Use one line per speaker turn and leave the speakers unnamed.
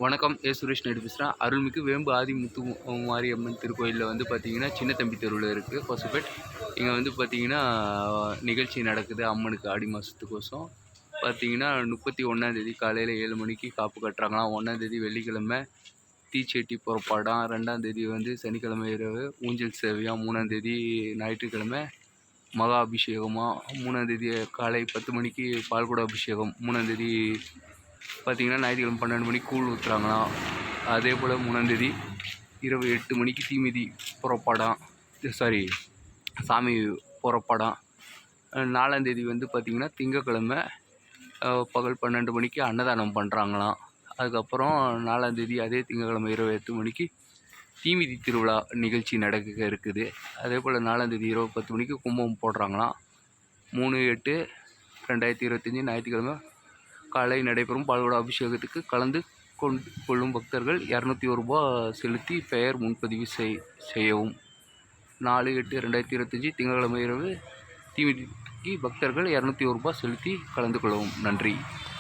வணக்கம். சுரேஷ் நாயுடு பேசுகிறேன். அருள்மிகு வேம்பு ஆதிமுத்து மாரியம்மன் திருக்கோயிலில் வந்து பார்த்தீங்கன்னா, சின்ன தம்பி தெருவில் இருக்குது கொசப்பேட். இங்கே வந்து பார்த்தீங்கன்னா, நிகழ்ச்சி நடக்குது அம்மனுக்கு ஆடி மாதத்துக்கோசம். பார்த்தீங்கன்னா 31ஆந்தேதி காலையில் 7 மணிக்கு காப்பு கட்டுறாங்களாம். 1ஆந்தேதி வெள்ளிக்கிழமை தீச்சட்டி புறப்பாடாம். 2ஆந்தேதி வந்து சனிக்கிழமை இரவு ஊஞ்சல் சேவையாம். 3ஆந்தேதி ஞாயிற்றுக்கிழமை மகா அபிஷேகமாக. 3ஆந்தேதி காலை 10 மணிக்கு பால்குட அபிஷேகம். 3ஆந்தேதி பார்த்தீங்கன்னா ஞாயிற்றுக்கிழமை 12 மணிக்கு கூழ் ஊற்றுறாங்களாம். அதே போல் 3ஆந்தேதி இரவு 8 மணிக்கு தீமிதி புறப்பாடாம். சாமி புறப்பாடாம். 4ஆந்தேதி வந்து பார்த்திங்கன்னா திங்கக்கிழமை பகல் 12 மணிக்கு அன்னதானம் பண்ணுறாங்களாம். அதுக்கப்புறம் 4ஆந்தேதி அதே திங்கக்கிழமை இரவு 8 மணிக்கு தீமிதி திருவிழா நிகழ்ச்சி நடக்க இருக்குது. அதே போல் 4ஆந்தேதி இரவு 10 மணிக்கு கும்பம் போடுறாங்களாம். 3/8/2025 ஞாயிற்றுக்கிழமை காலை நடைபெறும் பால்குட அபிஷேகத்துக்கு கலந்து கொள்ளும் பக்தர்கள் 201 ரூபா செலுத்தி பெயர் முன்பதிவு செய்யவும். 4/8/2025 திங்கட்கிழமை இரவு தீமிதிக்கு பக்தர்கள் 201 ரூபா செலுத்தி கலந்து கொள்ளவும். நன்றி.